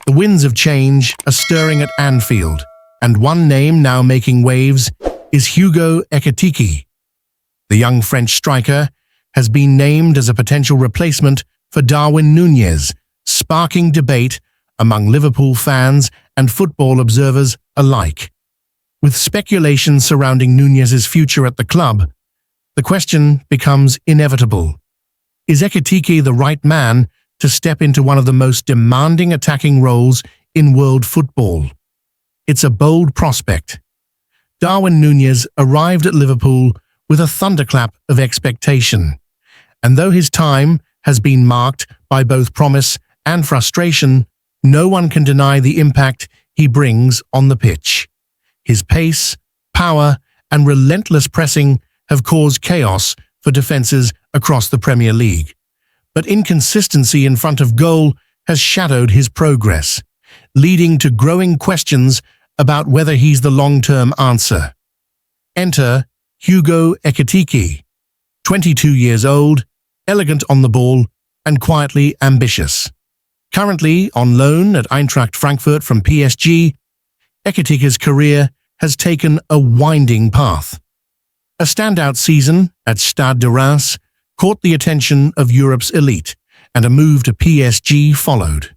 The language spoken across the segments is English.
The winds of change are stirring at Anfield, and one name now making waves is Hugo Ekitike. The young French striker has been named as a potential replacement for Darwin Núñez, sparking debate among Liverpool fans and football observers alike. With speculation surrounding Núñez's future at the club, the question becomes inevitable. Is Ekitike the right man to step into one of the most demanding attacking roles in world football? It's a bold prospect. Darwin Núñez arrived at Liverpool with a thunderclap of expectation, and though his time has been marked by both promise and frustration, no one can deny the impact he brings on the pitch. His pace, power, and relentless pressing have caused chaos for defenses across the Premier League. But inconsistency in front of goal has shadowed his progress, leading to growing questions about whether he's the long-term answer. Enter Hugo Ekitike, 22 years old, elegant on the ball, and quietly ambitious. Currently on loan at Eintracht Frankfurt from PSG, Ekitike's career has taken a winding path. A standout season at Stade de Reims caught the attention of Europe's elite, and a move to PSG followed.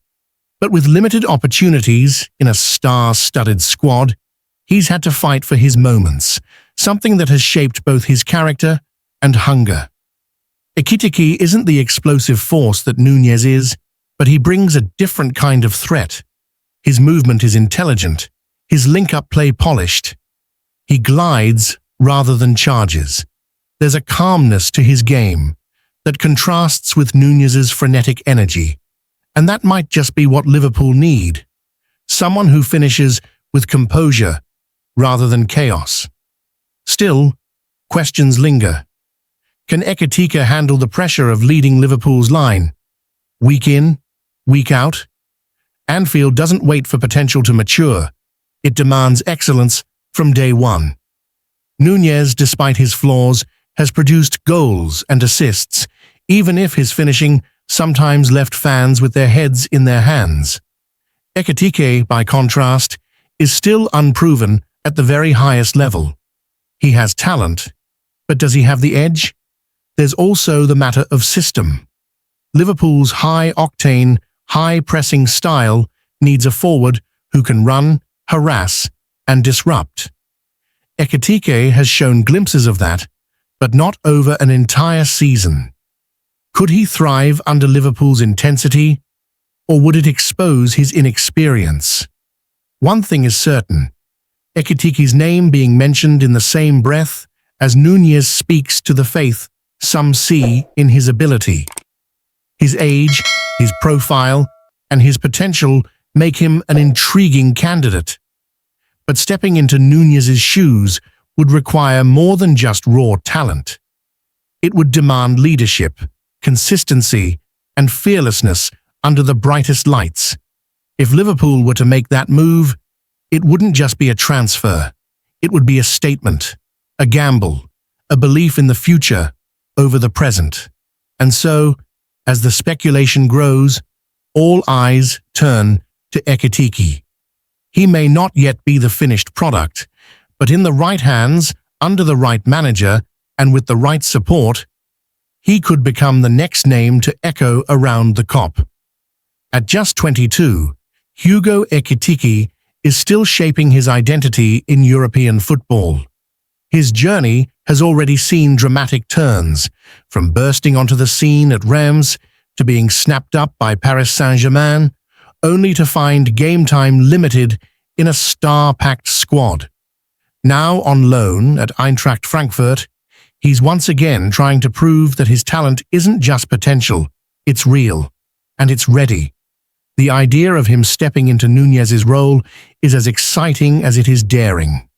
But with limited opportunities in a star-studded squad, he's had to fight for his moments, something that has shaped both his character and hunger. Ekitike isn't the explosive force that Núñez is, but he brings a different kind of threat. His movement is intelligent, his link-up play polished. He glides rather than charges. There's a calmness to his game that contrasts with Núñez's frenetic energy, and that might just be what Liverpool need. Someone who finishes with composure rather than chaos. Still, questions linger. Can Ekitike handle the pressure of leading Liverpool's line? Week in, week out? Anfield doesn't wait for potential to mature. It demands excellence from day one. Núñez, despite his flaws, has produced goals and assists, even if his finishing sometimes left fans with their heads in their hands. Ekitike, by contrast, is still unproven at the very highest level. He has talent, but does he have the edge? There's also the matter of system. Liverpool's high-octane, high-pressing style needs a forward who can run, harass, and disrupt. Ekitike has shown glimpses of that, but not over an entire season. Could he thrive under Liverpool's intensity, or would it expose his inexperience? One thing is certain: Ekitike's name being mentioned in the same breath as Núñez speaks to the faith some see in his ability. His age, his profile, and his potential make him an intriguing candidate. But stepping into Núñez's shoes would require more than just raw talent. It would demand leadership, consistency, and fearlessness under the brightest lights. If Liverpool were to make that move, it wouldn't just be a transfer. It would be a statement, a gamble, a belief in the future over the present. And so, as the speculation grows, all eyes turn to Ekitike. He may not yet be the finished product, but in the right hands, under the right manager, and with the right support, he could become the next name to echo around the COP. At just 22, Hugo Ekitike is still shaping his identity in European football. His journey has already seen dramatic turns, from bursting onto the scene at Reims to being snapped up by Paris Saint-Germain, only to find game time limited in a star-packed squad. Now on loan at Eintracht Frankfurt, he's once again trying to prove that his talent isn't just potential, it's real, and it's ready. The idea of him stepping into Núñez's role is as exciting as it is daring.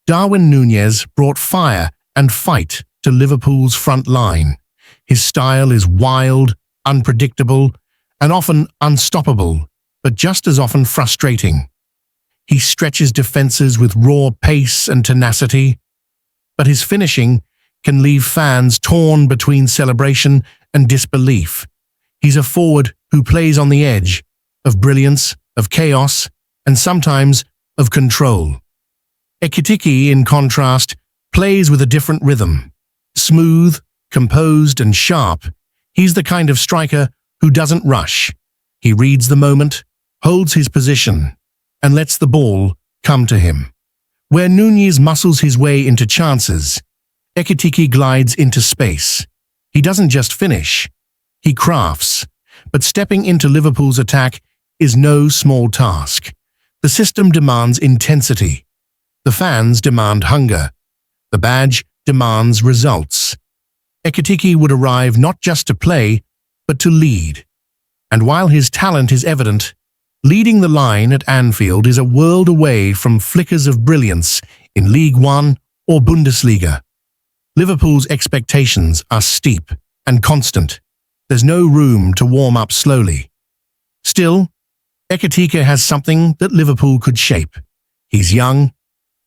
Darwin Núñez brought fire and fight to Liverpool's front line. His style is wild, unpredictable, and often unstoppable, but just as often frustrating. He stretches defenses with raw pace and tenacity, but his finishing can leave fans torn between celebration and disbelief. He's a forward who plays on the edge of brilliance, of chaos, and sometimes of control. EKITITE, in contrast, plays with a different rhythm. Smooth, composed, and sharp, he's the kind of striker who doesn't rush. He reads the moment, holds his position, and lets the ball come to him. Where NUNEZ muscles his way into chances, EKITITE glides into space. He doesn't just finish, he crafts. But stepping into Liverpool's attack is no small task. The system demands intensity. The fans demand hunger. The badge demands results. EKITITE would arrive not just to play, but to lead. And while his talent is evident, leading the line at Anfield is a world away from flickers of brilliance in League One or Bundesliga. Liverpool's expectations are steep and constant. There's no room to warm up slowly. Still, EKITITE has something that Liverpool could shape. He's young,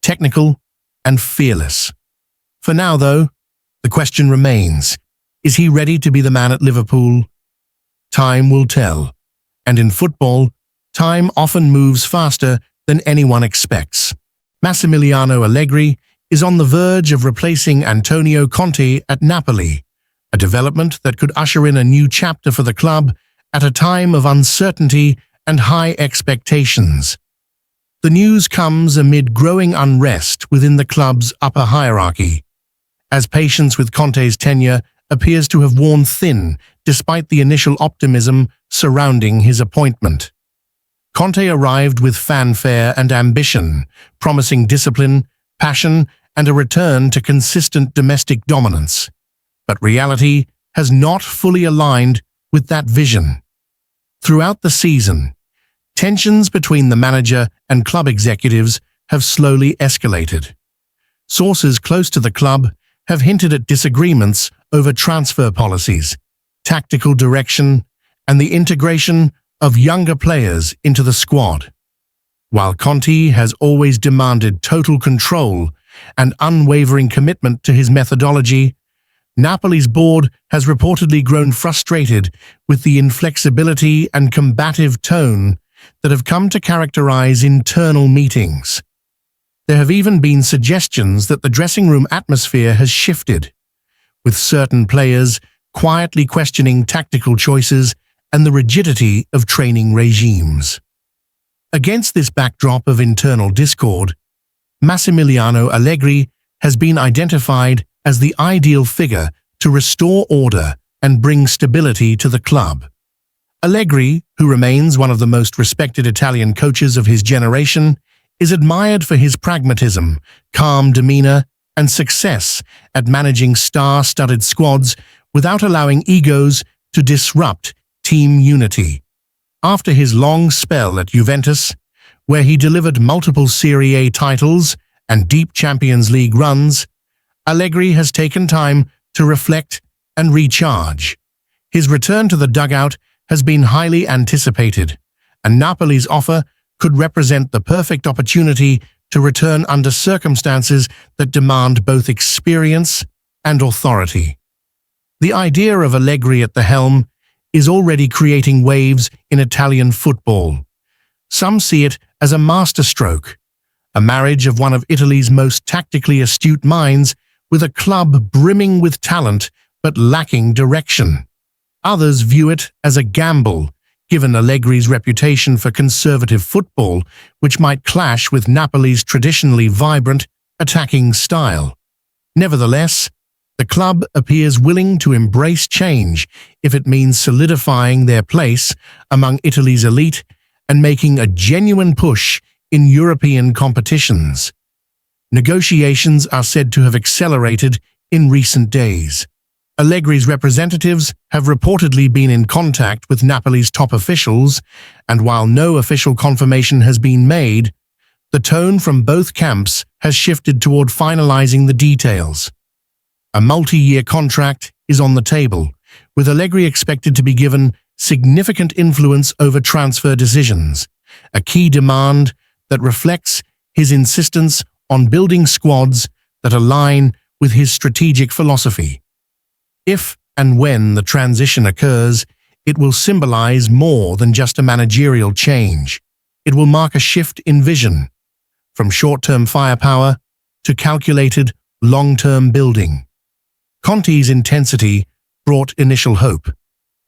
technical, and fearless. For now, though, the question remains, is he ready to be the man at Liverpool? Time will tell. And in football, time often moves faster than anyone expects. Massimiliano Allegri is on the verge of replacing Antonio Conte at Napoli, a development that could usher in a new chapter for the club at a time of uncertainty and high expectations. The news comes amid growing unrest within the club's upper hierarchy, as patience with Conte's tenure appears to have worn thin despite the initial optimism surrounding his appointment. Conte arrived with fanfare and ambition, promising discipline, passion, and a return to consistent domestic dominance. But reality has not fully aligned with that vision. Throughout the season, tensions between the manager and club executives have slowly escalated. Sources close to the club have hinted at disagreements over transfer policies, tactical direction, and the integration of younger players into the squad. While Conte has always demanded total control and unwavering commitment to his methodology, Napoli's board has reportedly grown frustrated with the inflexibility and combative tone that have come to characterize internal meetings. There have even been suggestions that the dressing room atmosphere has shifted, with certain players quietly questioning tactical choices and the rigidity of training regimes. Against this backdrop of internal discord, Massimiliano Allegri has been identified as the ideal figure to restore order and bring stability to the club. Allegri, who remains one of the most respected Italian coaches of his generation, is admired for his pragmatism, calm demeanor, and success at managing star-studded squads without allowing egos to disrupt team unity. After his long spell at Juventus, where he delivered multiple Serie A titles and deep Champions League runs, Allegri has taken time to reflect and recharge. His return to the dugout has been highly anticipated, and Napoli's offer could represent the perfect opportunity to return under circumstances that demand both experience and authority. The idea of Allegri at the helm is already creating waves in Italian football. Some see it as a masterstroke, a marriage of one of Italy's most tactically astute minds with a club brimming with talent but lacking direction. Others view it as a gamble, given Allegri's reputation for conservative football, which might clash with Napoli's traditionally vibrant, attacking style. Nevertheless, the club appears willing to embrace change if it means solidifying their place among Italy's elite and making a genuine push in European competitions. Negotiations are said to have accelerated in recent days. Allegri's representatives have reportedly been in contact with Napoli's top officials, and while no official confirmation has been made, the tone from both camps has shifted toward finalizing the details. A multi-year contract is on the table, with Allegri expected to be given significant influence over transfer decisions, a key demand that reflects his insistence on building squads that align with his strategic philosophy. If and when the transition occurs, it will symbolize more than just a managerial change. it will mark a shift in vision, from short-term firepower to calculated, long-term building. Conte's intensity brought initial hope,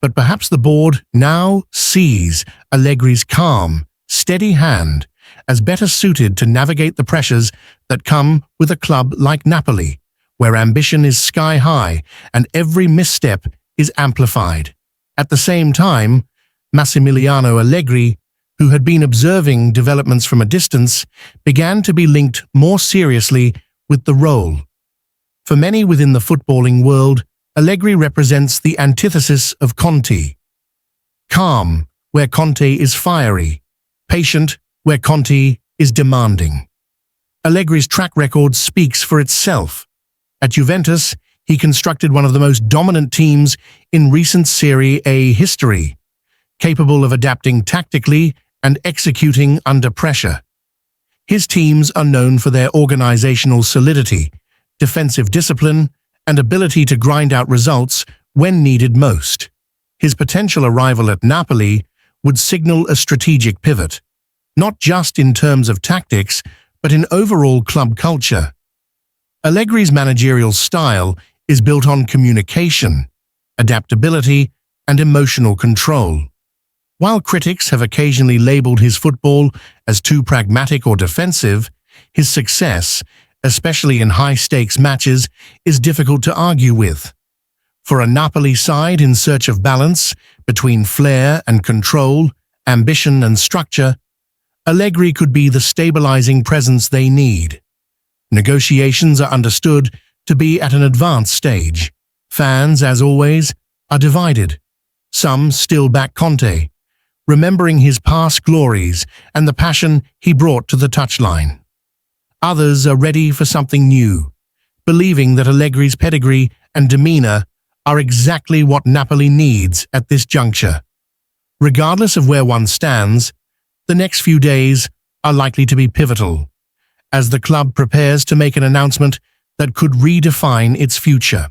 but perhaps the board now sees Allegri's calm, steady hand as better suited to navigate the pressures that come with a club like Napoli, where ambition is sky-high and every misstep is amplified. At the same time, Massimiliano Allegri, who had been observing developments from a distance, began to be linked more seriously with the role. For many within the footballing world, Allegri represents the antithesis of Conte. Calm, where Conte is fiery. Patient, where Conte is demanding. Allegri's track record speaks for itself. At Juventus, he constructed one of the most dominant teams in recent Serie A history, capable of adapting tactically and executing under pressure. His teams are known for their organizational solidity, defensive discipline, and ability to grind out results when needed most. His potential arrival at Napoli would signal a strategic pivot, not just in terms of tactics, but in overall club culture. Allegri's managerial style is built on communication, adaptability, and emotional control. While critics have occasionally labeled his football as too pragmatic or defensive, his success, especially in high-stakes matches, is difficult to argue with. For a Napoli side in search of balance between flair and control, ambition and structure, Allegri could be the stabilizing presence they need. Negotiations are understood to be at an advanced stage. Fans, as always, are divided. Some still back Conte, remembering his past glories and the passion he brought to the touchline. Others are ready for something new, believing that Allegri's pedigree and demeanor are exactly what Napoli needs at this juncture. Regardless of where one stands, the next few days are likely to be pivotal, as the club prepares to make an announcement that could redefine its future.